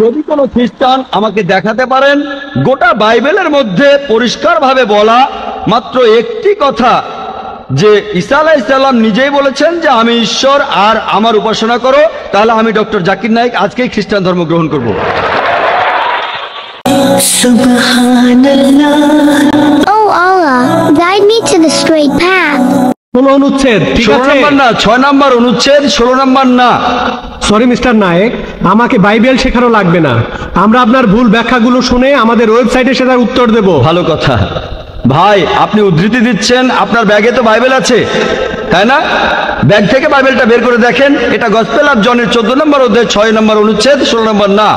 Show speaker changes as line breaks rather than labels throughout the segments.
যদি কোনো খ্রিস্টান আমাকে দেখাতে পারেন গোটা বাইবেলের মধ্যে পরিষ্কারভাবে বলা মাত্র একটি কথা যে ঈসা আলাইহিস সালাম নিজেই বলেছেন যে আমি ঈশ্বর আর আমার উপাসনা করো, তাহলে আমি ডক্টর জাকির নায়েক আজকেই খ্রিস্টান ধর্ম গ্রহণ করব।
Subhanallah. Oh Allah, guide me to the straight path.
16 অনুচ্ছেদ, ঠিক আছে?
16 নম্বর না, 6 নম্বর অনুচ্ছেদ, 16 নম্বর না।
সরি মিস্টার নায়েক, আমাকে বাইবেল শেখানো লাগবে না। আমরা আপনার ভুল ব্যাখ্যাগুলো শুনে আমাদের ওয়েবসাইটে সেটার উত্তর দেব।
ভালো কথা ভাই, আপনি উদ্ধৃতি দিচ্ছেন, আপনার ব্যাগে তো বাইবেল আছে তাই না? ব্যাগ থেকে বাইবেলটা বের করে দেখেন, এটা গসপেল অফ জনের 14 নম্বর অধ্যায় 6 নম্বর অনুচ্ছেদ, 16 নম্বর না।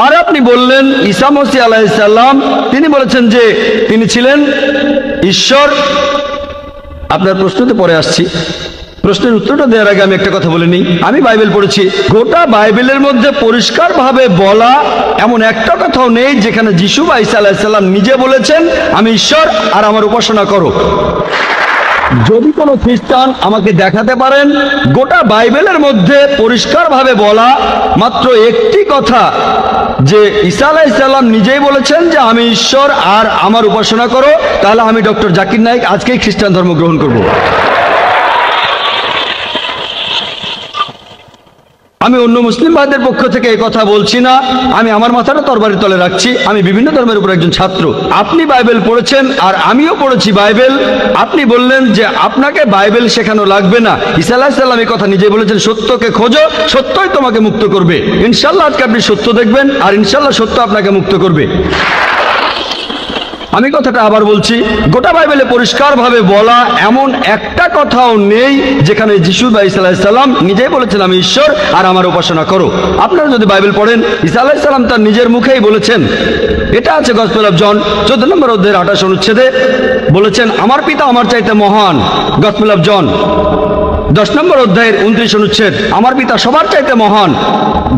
আর আপনি বললেন ঈসা মসীহ আলাইহিস সালাম তিনি বলেছেন যে তিনি ছিলেন ঈশ্বর। আপনার প্রশ্নতে পরে আসছি, প্রশ্নের উত্তরটা দেওয়ার আগে আমি একটা কথা বলে নিই। আমি বাইবেল পড়েছি, গোটা বাইবেলের মধ্যে পরিষ্কারভাবে বলা এমন একটা কথাও নেই যেখানে যিশু বা ঈসা আলাইহিস সালাম নিজে বলেছেন আমি ঈশ্বর আর আমার উপাসনা করো। যদি কোনো খ্রিস্টান আমাকে দেখাতে পারেন গোটা বাইবেলের মধ্যে পরিষ্কারভাবে বলা মাত্র একটি কথা যে ঈসা আলাইহিস সালাম নিজেই বলেছেন যে আমি ঈশ্বর আর আমার উপাসনা করো, তাহলে আমি ডক্টর জাকির নায়েক আজকেই খ্রিস্টান ধর্ম গ্রহণ করব। আমি অন্য মুসলিম ভাইদের পক্ষ থেকে এই কথা বলছি না, আমি আমার মাথাটা তরবারির তলে রাখছি। আমি বিভিন্ন ধর্মের উপর একজন ছাত্র। আপনি বাইবেল পড়েছেন আর আমিও পড়েছি বাইবেল। আপনি বললেন যে আপনাকে বাইবেল শেখানো লাগবে না। ঈসা আলাইহিস সালাম এই কথা নিজে বলেছেন, সত্যকে খোঁজো, সত্যই তোমাকে মুক্ত করবে। ইনশাল্লাহ আজকে আপনি সত্য দেখবেন আর ইনশাল্লাহ সত্য আপনাকে মুক্ত করবে। আমি কথাটা আবার বলছি, গোটা বাইবেলে পরিষ্কারভাবে বলা এমন একটা কথাও নেই যেখানে যিশু বা ঈসা আলাইহিস সালাম নিজেই বলেছেন আমি ঈশ্বর আর আমার উপাসনা করো। আপনারা যদি বাইবেল পড়েন, ঈসা আলাইহিস সালাম তার নিজের মুখেই বলেছেন, এটা আছে গসপেল অফ জন 14 নম্বর অধ্যায়ের 28 অনুচ্ছেদে বলেছেন আমার পিতা আমার চাইতে মহান। গসপেল অফ জন 10 নম্বর অধ্যায়ের 29 অনুচ্ছেদ আমার পিতা সবার চাইতে মহান।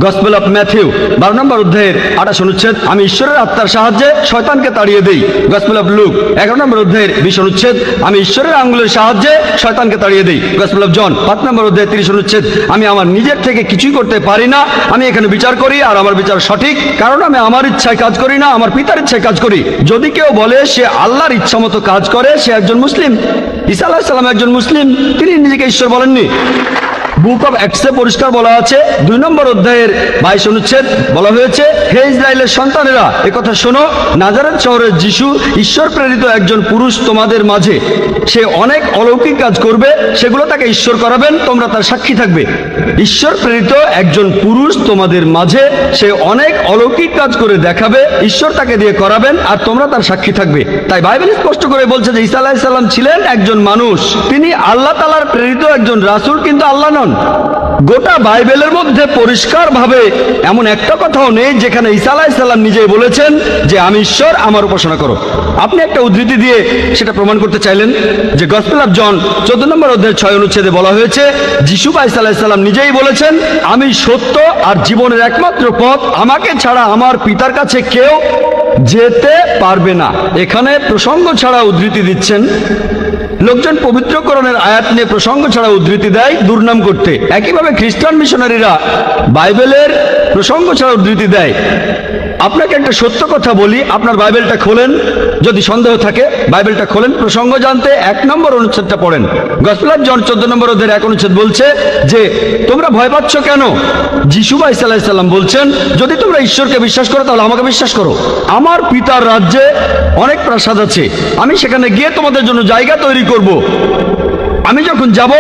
গসপেল অফ ম্যাথিউ 12 নম্বর অধ্যায়ের 28 অনুচ্ছেদ আমি ঈশ্বরের আত্মার সাহায্যে শয়তানকে তাড়িয়ে দেই। গসপেল অফ লুক 11 নম্বর অধ্যায়ের 20 অনুচ্ছেদ আমি ঈশ্বরের আঙ্গুলের সাহায্যে শয়তানকে তাড়িয়ে দেই। গসপেল অফ জন 5 নম্বর অধ্যায়ের 30 অনুচ্ছেদ আমি আমার নিজের থেকে কিছুই করতে পারি না, আমি এখানে বিচার করি আর আমার বিচার সঠিক, কারণ আমি আমার ইচ্ছায় কাজ করি না, আমার পিতার ইচ্ছায় কাজ করি। যদি কেউ বলে সে আল্লাহর ইচ্ছা মতো কাজ করে সে একজন মুসলিম। ঈসা আলাইহিস সালাম একজন মুসলিম, তিনি নিজেকে ঈশ্বর বলেননি। বুক অফ অ্যাক্টসে পরিষ্কার বলা আছে 2 নম্বর অধ্যায়ের 22 অনুচ্ছেদ বলা হয়েছে হে ইসরায়েলের সন্তানেরা একথা শোনো, নাজারেত শহরের যিশু ঈশ্বর প্রেরিত একজন পুরুষ তোমাদের মাঝে, সে অনেক অলৌকিক কাজ করবে, সেগুলো তাকে ঈশ্বর করাবেন, তোমরা তার সাক্ষী থাকবে। ঈশ্বর প্রেরিত একজন পুরুষ তোমাদের মাঝে, সে অনেক অলৌকিক কাজ করে দেখাবে, ঈশ্বর তাকে দিয়ে করাবেন আর তোমরা তার সাক্ষী থাকবে। তাই বাইবেল স্পষ্ট করে বলছে যে ঈসা আলাইহিস সালাম ছিলেন একজন মানুষ, তিনি আল্লাহ তাআলার প্রেরিত একজন রাসূল, কিন্তু আল্লাহ নন। গোটা বাইবেলের মধ্যে পরিষ্কারভাবে এমন একটা কথাও নেই যেখানে ঈসা আলাইহিস সালাম নিজেই বলেছেন যে আমি ঈশ্বর আমার উপাসনা করো। আপনি একটা উদ্ধৃতি দিয়ে সেটা প্রমাণ করতে চাইলেন যে গসপেল অফ জন 14 নম্বর অধ্যায়ের 6 অনুচ্ছেদে বলা হয়েছে যিশু বা ঈসা আলাইহিস সালাম নিজেই বলেছেন আমি সত্য আর জীবনের একমাত্র পথ, আমাকে ছাড়া আমার পিতার কাছে কেউ যেতে পারবে না। এখানে প্রসঙ্গ ছাড়া উদ্ধৃতি দিচ্ছেন। লোকজন পবিত্রকরণের আয়াত নিয়ে প্রসঙ্গ ছাড়া উদ্ধৃতি দেয় দুর্নাম করতে। একইভাবে খ্রিস্টান মিশনারিরা বাইবেলের প্রসঙ্গ ছাড়া উদ্ধৃতি দেয়। আপনাকে একটা সত্য কথা বলি, আপনার বাইবেলটা খোলেন, যদি সন্দেহ থাকে বাইবেলটা খোলেন, প্রসঙ্গ জানতে 1 নম্বর অনুচ্ছেদটা পড়েন। গসপেল অফ জন 14 নম্বর অধ্যায়ের 1 অনুচ্ছেদ বলছে যে তোমরা ভয় পাচ্ছ কেন? যিশু বা ঈসা আলাইহিস সালাম বলছেন যদি তোমরা ঈশ্বরকে বিশ্বাস করো তাহলে আমাকে বিশ্বাস করো। আমার পিতার রাজ্যে অনেক প্রাসাদ আছে, আমি সেখানে গিয়ে তোমাদের জন্য জায়গা তৈরি করব। আমি যখন যাব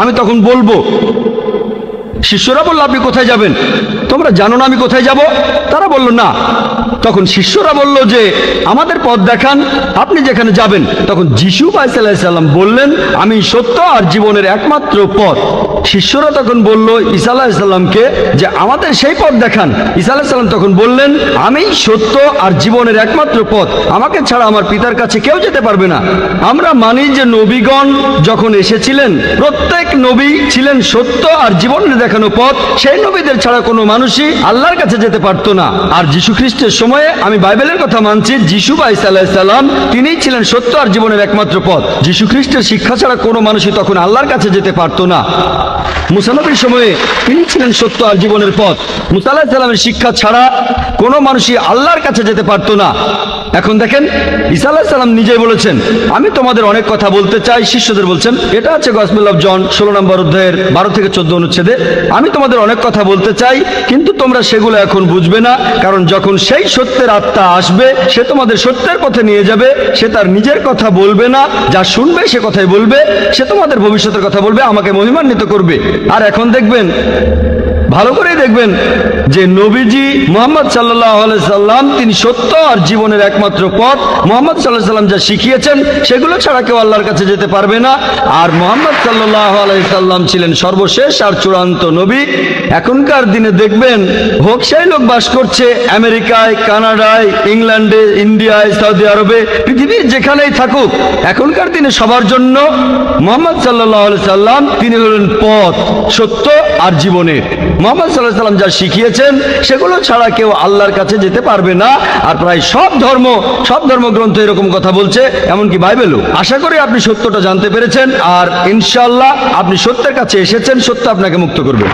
আমি তখন বলবো। শিষ্যরা বলল আপনি কোথায় যাবেন? তোমরা জানো না আমি কোথায় যাব? তারা বলল না। তখন শিষ্যরা বলল যে আমাদের পথ দেখান, আপনি যেখানে যাবেন। তখন যিশু বা ঈসা আলাইহিস সালাম বললেন আমি সত্য আর জীবনের একমাত্র পথ। শিষ্যরা তখন বলল ঈসা আলাইহিস সালামকে যে আমাদের সেই পথ দেখান। ঈসা আলাইহিস সালাম তখন বললেন আমি সত্য আর জীবনের একমাত্র পথ, আমাকে ছাড়া আমার পিতার কাছে কেউ যেতে পারবে না। আমরা মানি যে নবীগণ যখন এসেছিলেন প্রত্যেক নবী ছিলেন সত্য আর জীবনের দেখানো পথ, সেই নবীদের ছাড়া কোনো মানুষই আল্লাহর কাছে যেতে পারতো না। আর যীশু খ্রিস্টের সময় সময়ে আমি বাইবেলের কথা মানছি যিশু ভাই সাল্লাম তিনিই ছিলেন সত্য আর জীবনের একমাত্র পথ। যিশু খ্রিস্টের শিক্ষা ছাড়া কোনো মানুষই তখন আল্লাহর কাছে যেতে পারতো না। মুসা নবীর সময়ে তিনি ছিলেন সত্য আর জীবনের পথ। মুসা আলাইহিস সালামের শিক্ষা ছাড়া কোনো মানুষই আল্লাহর কাছে যেতে পারতো না। এখন দেখেন ঈসা আলাইহিস সালাম নিজেই বলেছেন, আমি তোমাদের অনেক কথা বলতে চাই। শিষ্যদের বলছেন, এটা আছে গসপেল অফ জন 16 নম্বর অধ্যায়ের 12 থেকে 14 অনুচ্ছেদে, আমি তোমাদের অনেক কথা বলতে চাই, কিন্তু তোমরা সেগুলো এখন বুঝবে না, কারণ যখন সেই সত্যের আত্মা আসবে সে তোমাদের সত্যের পথে নিয়ে যাবে। সে তার নিজের কথা বলবে না, যা শুনবে সে কথাই বলবে। সে তোমাদের ভবিষ্যতের কথা বলবে, আমাকে মহিমান্বিত করবে। আর এখন দেখবেন, ভালো করে দেখবেন যে নবীজি মুহাম্মদ সাল্লাল্লাহু আলাইহি সাল্লাম তিনি সত্য আর জীবনের একমাত্র পথ। মুহাম্মদ সাল্লাল্লাহু আলাইহি সাল্লাম যা শিখিয়েছেন সেগুলো ছাড়া কেউ আল্লাহর কাছে যেতে পারবে না। আর মুহাম্মদ সাল্লাল্লাহু আলাইহি সাল্লাম ছিলেন সর্বশেষ আর চূড়ান্ত নবী। এখনকার দিনে দেখবেন হোকসাই লোক বাস করছে আমেরিকায়, কানাডায়, ইংল্যান্ডে, ইন্ডিয়ায়, সৌদি আরবে, পৃথিবীর যেখানেই থাকুক, এখনকার দিনে সবার জন্য মুহাম্মদ সাল্লাল্লাহু আলাইহি সাল্লাম তিনি হলেন পথ, সত্য আর জীবনের। মুহাম্মদ সাল্লাল্লাহু আলাইহি সাল্লাম যা শিখিয়েছেন সেগুলো ছাড়া কেউ আল্লাহর কাছে যেতে পারবে না। আর প্রায় সব ধর্মগ্রন্থ এরকম কথা বলছে, এমনকি বাইবেলও। আশা করি আপনি সত্যটা জানতে পেরেছেন, আর ইনশাআল্লাহ আপনি সত্যের কাছে এসেছেন। সত্য আপনাকে মুক্ত করবে।